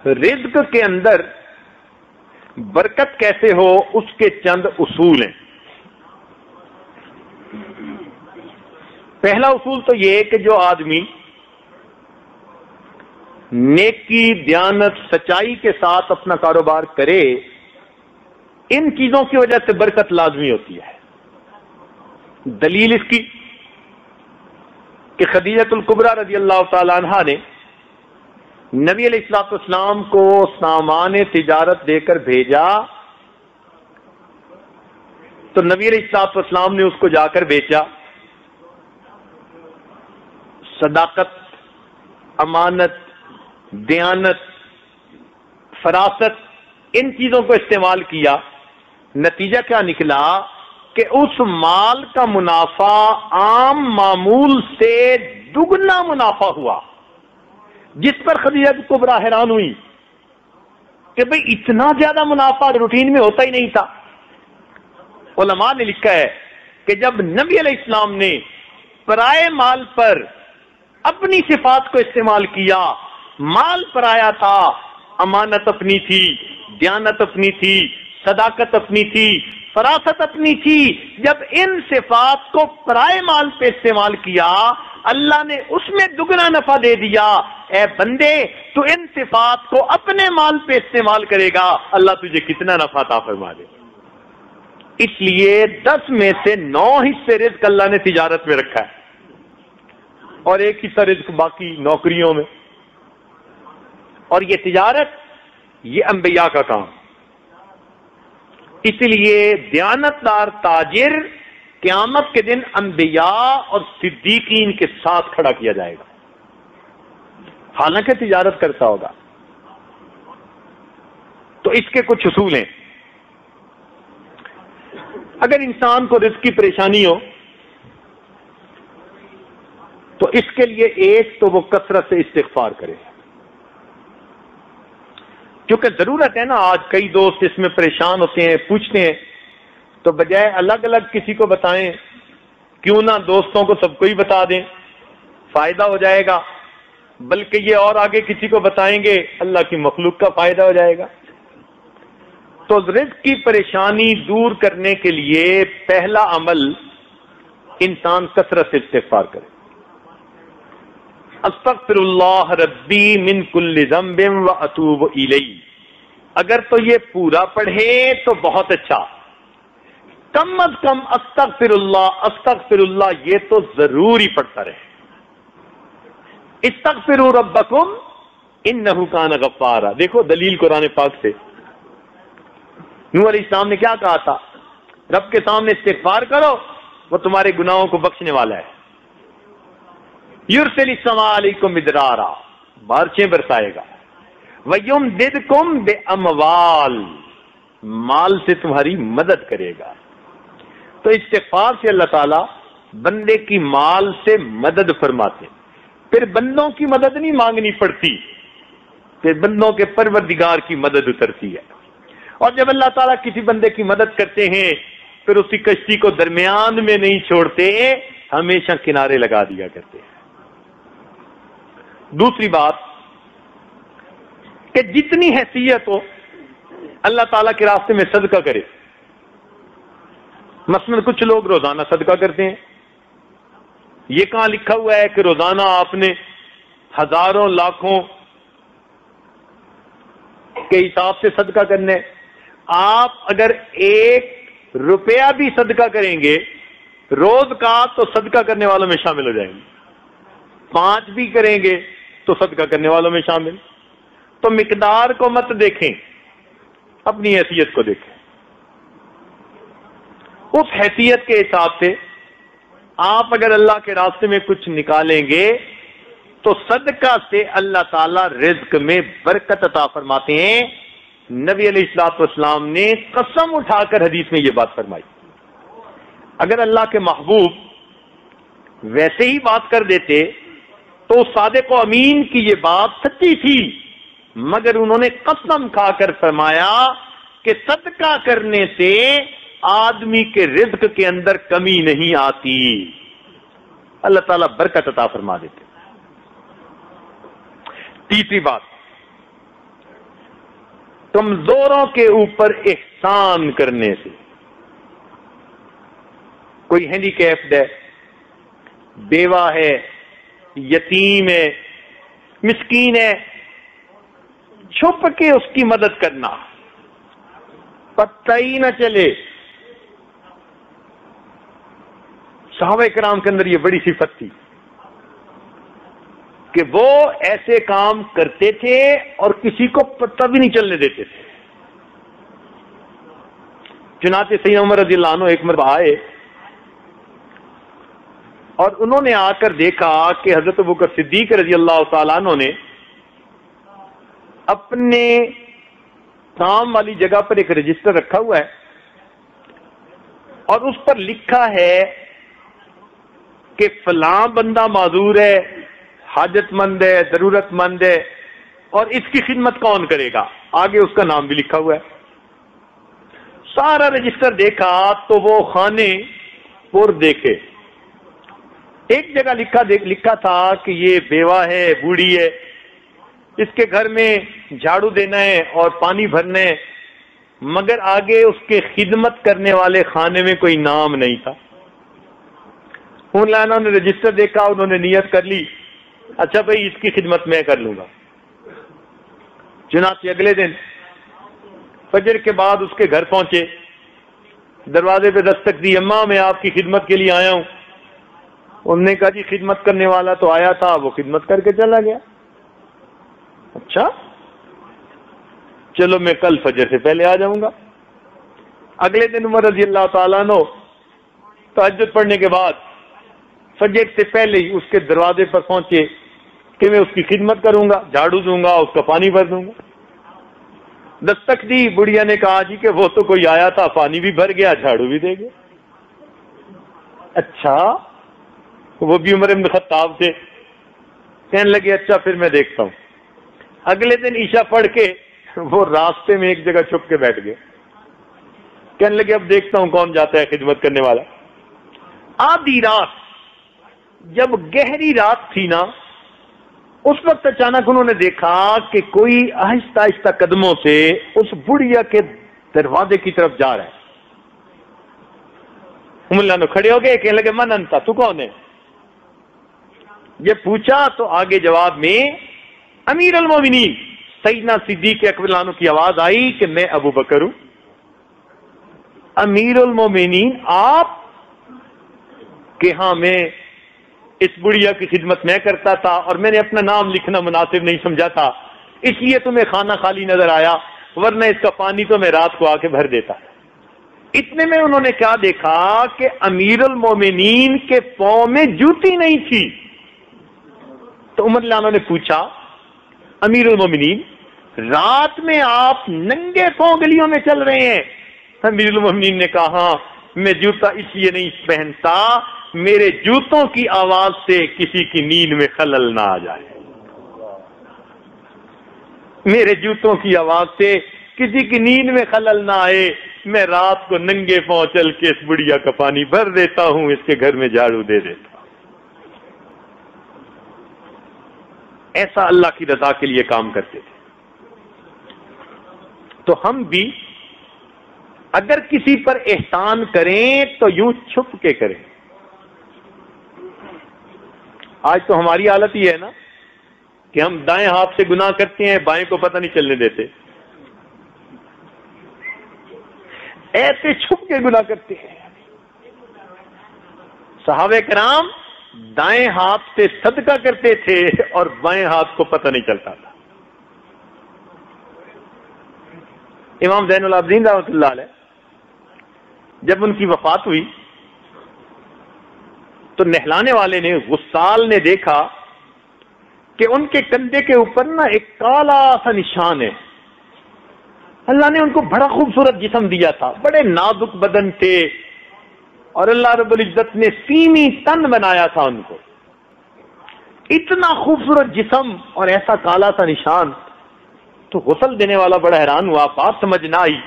رزق کے اندر برکت کیسے ہو اس کے چند اصول ہیں. پہلا اصول تو یہ کہ جو آدمی نیکی، دیانت، سچائی کے ساتھ اپنا کاروبار کرے، ان چیزوں کی وجہ سے برکت لازمی ہوتی ہے. دلیل اس کی کہ خدیجہ الکبریٰ رضی اللہ تعالی عنہا نے نبی علیہ الصلوۃ والسلام کو سامان تجارت دے کر بھیجا تو نبی علیہ الصلوۃ والسلام نے اس کو جا کر بیچا. صداقت، امانت، دیانت، فراست، ان چیزوں کو استعمال کیا. نتیجہ کیا نکلا کہ اس مال کا منافع عام معمول سے دگنا منافع ہوا، جس پر خدیجہ کبریٰ حیران ہوئی کہ بھئی اتنا زیادہ منافع روٹین میں ہوتا ہی نہیں تھا. علماء نے لکھا ہے کہ جب نبی علیہ السلام نے پرائے مال پر اپنی صفات کو استعمال کیا، مال پرایا تھا، امانت اپنی تھی، دیانت اپنی تھی، صداقت اپنی تھی، فراست اپنی تھی، جب ان صفات کو پرائے مال پہ استعمال کیا اللہ نے اس میں دگنا نفع دے دیا. اے بندے، تو ان صفات کو اپنے مال پہ استعمال کرے گا، اللہ تجھے کتنا نفع عطا فرما دے. اس لیے 10 میں سے 9 حصے رزق اللہ نے تجارت میں رکھا ہے اور 1 حصہ رزق باقی نوکریوں میں. اور یہ تجارت، یہ انبیاء کا کام. اس لیے دیانتدار تاجر قیامت کے دن انبیاء اور صدیقین کے ساتھ کھڑا کیا جائے گا، حالانکہ تجارت کرتا ہوگا. تو اس کے کچھ اصول ہیں. اگر انسان کو رزق کی پریشانی ہو تو اس کے لیے ایک تو وہ کثرت سے استغفار کرے، کیونکہ ضرورت ہے نا. آج کئی دوست اس میں پریشان ہوتے ہیں، پوچھتے ہیں، تو بجائے الگ الگ کسی کو بتائیں کیوں نہ دوستوں کو سب کو ہی بتا دیں، فائدہ ہو جائے گا. بلکہ یہ اور آگے کسی کو بتائیں گے اللہ کی مخلوق کا فائدہ ہو جائے گا. تو رزق کی پریشانی دور کرنے کے لیے پہلا عمل انسان کثرت سے استغفار کرے. استغفر اللہ ربی من کل ذنب واتوب الیہ. اگر تو یہ پورا پڑھے تو بہت اچھا، کم از کم استغفر اللہ یہ تو ضرور ہی پڑھتا رہے. استغفروا ربکم انہ کان غفارا. دیکھو دلیل قرآن پاک سے. نوح علیہ السلام نے کیا کہا تھا؟ رب کے سامنے استغفار کرو، وہ تمہارے گناہوں کو بخشنے والا ہے. یرسل السماء علیکم مدرارا، بارشیں برسائے گا. وَيُمْدِدْكُمْ بِأَمْوَالٍ، مال سے تمہاری مدد کرے گا. تو استغفار سے اللہ تعالیٰ بندے کی مال سے مدد فرماتے. پھر بندوں کی مدد نہیں مانگنی پڑتی، پھر بندوں کے پروردگار کی مدد اترتی ہے. اور جب اللہ تعالیٰ کسی بندے کی مدد کرتے ہیں پھر اس کی کشتی کو درمیان میں نہیں چھوڑتے، ہمیشہ کنارے لگا دیا کرتے ہیں. دوسری بات کہ جتنی حیثیت ہو اللہ تعالیٰ کے راستے میں صدقہ کرے. مثلا کچھ لوگ روزانہ صدقہ کرتے ہیں. یہ کہاں لکھا ہوا ہے کہ روزانہ آپ نے ہزاروں لاکھوں کے حساب سے صدقہ کرنا ہے؟ آپ اگر 1 روپیہ بھی صدقہ کریں گے روز کا تو صدقہ کرنے والوں میں شامل ہو جائیں گے. 5 بھی کریں گے تو صدقہ کرنے والوں میں شامل. تو مقدار کو مت دیکھیں، اپنی حیثیت کو دیکھیں. اس حیثیت کے حساب سے آپ اگر اللہ کے راستے میں کچھ نکالیں گے تو صدقہ سے اللہ تعالی رزق میں برکت عطا فرماتے ہیں. نبی علیہ الصلوۃ والسلام نے قسم اٹھا کر حدیث میں یہ بات فرمائی. اگر اللہ کے محبوب ویسے ہی بات کر دیتے تو صادق و امین کی یہ بات سچی تھی، مگر انہوں نے قسم کھا کر فرمایا کہ صدقہ کرنے سے آدمی کے رزق کے اندر کمی نہیں آتی، اللہ تعالیٰ برکت عطا فرما دیتے. تیسری بات کمزوروں کے اوپر احسان کرنے سے. کوئی ہینڈی کیپڈ ہے، بیوہ ہے، یتیم ہے، مسکین ہے، چھپ کے اس کی مدد کرنا، پتہ ہی نہ چلے. صحابہ کرام کے اندر یہ بڑی صفت تھی کہ وہ ایسے کام کرتے تھے اور کسی کو پتہ بھی نہیں چلنے دیتے تھے. چنانچہ سیدنا عمر رضی اللہ عنہ ایک مرتبہ آئے اور انہوں نے آ کر دیکھا کہ حضرت ابوبکر صدیق رضی اللہ تعالیٰ عنہ نے اپنے کام والی جگہ پر ایک رجسٹر رکھا ہوا ہے اور اس پر لکھا ہے کہ فلاں بندہ معذور ہے، حاجت مند ہے، ضرورت مند ہے، اور اس کی خدمت کون کرے گا. آگے اس کا نام بھی لکھا ہوا ہے. سارا رجسٹر دیکھا تو وہ خانے پور دیکھے. ایک جگہ لکھا تھا کہ یہ بیوہ ہے، بوڑھی ہے، اس کے گھر میں جھاڑو دینا ہے اور پانی بھرنا ہے، مگر آگے اس کے خدمت کرنے والے خانے میں کوئی نام نہیں تھا. انہوں نے رجسٹر دیکھا، انہوں نے نیت کر لی، اچھا بھائی اس کی خدمت میں کر لوں گا. چنانچہ اگلے دن فجر کے بعد اس کے گھر پہنچے، دروازے پہ دستک دی، اماں میں آپ کی خدمت کے لیے آیا ہوں. انہوں نے کہا جی خدمت کرنے والا تو آیا تھا، وہ خدمت کر کے چلا گیا. اچھا چلو میں کل فجر سے پہلے آ جاؤں گا. اگلے دن عمر رضی اللہ تعالیٰ عنہ تہجد پڑھنے کے بعد فجر سے پہلے ہی اس کے دروازے پر پہنچے کہ میں اس کی خدمت کروں گا، جھاڑو دوں گا، اس کا پانی بھر دوں گا. دستک دی، بڑھیا نے کہا جی کہ وہ تو کوئی آیا تھا، پانی بھی بھر گیا، جھاڑو بھی دے گیا. اچھا، وہ بھی عمر بن خطاب تھے. کہنے لگے اچھا پھر میں دیکھتا ہوں. اگلے دن عشاء پڑھ کے وہ راستے میں ایک جگہ چھپ کے بیٹھ گئے. کہنے لگے اب دیکھتا ہوں کون جاتا ہے خدمت کرنے والا. آدھی رات، جب گہری رات تھی نا، اس وقت اچانک انہوں نے دیکھا کہ کوئی آہستہ آہستہ قدموں سے اس بڑھیا کے دروازے کی طرف جا رہا ہے. اللہ نے کھڑے ہو گئے، کہنے لگے من انت، تو کون ہے؟ یہ پوچھا تو آگے جواب میں امیر المومنین سیدنا صدیق اکبر عنہ کی آواز آئی کہ میں ابو بکر ہوں. امیر المومنین آپ؟ کہ ہاں میں اس بڑھیا کی خدمت میں کرتا تھا اور میں نے اپنا نام لکھنا مناسب نہیں سمجھا تھا، اس لیے تمہیں خانہ خالی نظر آیا، ورنہ اس کا پانی تو میں رات کو آ کے بھر دیتا. اتنے میں انہوں نے کیا دیکھا کہ امیر المومنین کے پاؤں میں جوتی نہیں تھی. تو عمر رضی اللہ عنہ نے پوچھا امیر المومنین رات میں آپ ننگے پاؤں گلیوں میں چل رہے ہیں؟ امیر المومنین نے کہا ہاں، میں جوتا اس لیے نہیں پہنتا میرے جوتوں کی آواز سے کسی کی نیند میں خلل نہ آ جائے. میرے جوتوں کی آواز سے کسی کی نیند میں خلل نہ آئے. میں رات کو ننگے پاؤں چل کے اس بڑھیا کا پانی بھر دیتا ہوں، اس کے گھر میں جھاڑو دے دیتا ہوں. ایسا اللہ کی رضا کے لیے کام کرتے تھے. تو ہم بھی اگر کسی پر احسان کریں تو یوں چھپ کے کریں. آج تو ہماری حالت یہ ہے نا کہ ہم دائیں ہاتھ سے گناہ کرتے ہیں، بائیں کو پتہ نہیں چلنے دیتے، ایسے چھپ کے گناہ کرتے ہیں. صحابہ کرام دائیں ہاتھ سے صدقہ کرتے تھے اور بائیں ہاتھ کو پتہ نہیں چلتا تھا. امام زین العابدین رحمۃ اللہ علیہ جب ان کی وفات ہوئی تو نہلانے والے نے، غسال نے دیکھا کہ ان کے کندھے کے اوپر نا ایک کالا سا نشان ہے. اللہ نے ان کو بڑا خوبصورت جسم دیا تھا، بڑے نازک بدن تھے، اور اللہ رب العزت نے سیمی تن بنایا تھا ان کو. اتنا خوبصورت جسم اور ایسا کالا سا نشان. تو غسل دینے والا بڑا حیران ہوا، بات سمجھ نہ آئی.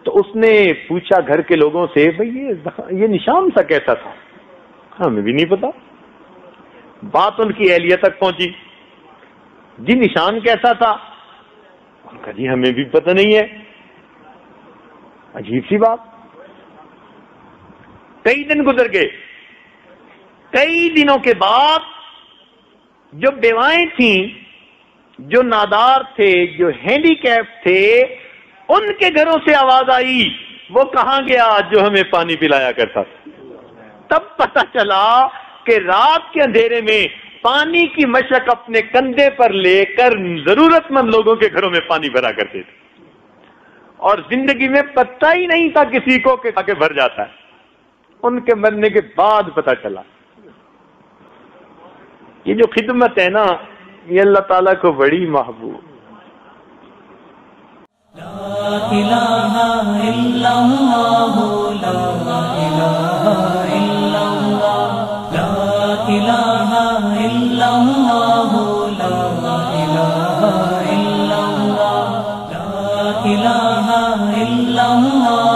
تو اس نے پوچھا گھر کے لوگوں سے بھئی یہ نشان سا کیسا تھا؟ ہمیں بھی نہیں پتا. بات ان کی اہلیہ تک پہنچی، جی نشان کیسا تھا؟ کہا جی ہمیں بھی پتہ نہیں ہے. عجیب سی بات. کئی دن گزر گئے. کئی دنوں کے بعد جو بیوائیں تھیں، جو نادار تھے، جو ہینڈی کیپ تھے، ان کے گھروں سے آواز آئی وہ کہاں گیا جو ہمیں پانی پلایا کرتا تھا. تب پتہ چلا کہ رات کے اندھیرے میں پانی کی مشک اپنے کندھے پر لے کر ضرورت مند لوگوں کے گھروں میں پانی بھرا کرتے تھے، اور زندگی میں پتہ ہی نہیں تھا کسی کو کہ آگے بھر جاتا ہے. ان کے مرنے کے بعد پتہ چلا. یہ جو خدمت ہے نا، یہ اللہ تعالیٰ کو بڑی محبوب. لا الہ الا اللہ، لا الہ الا اللہ، لا الہ الا اللہ، لا الہ الا اللہ، لا الہ الا اللہ.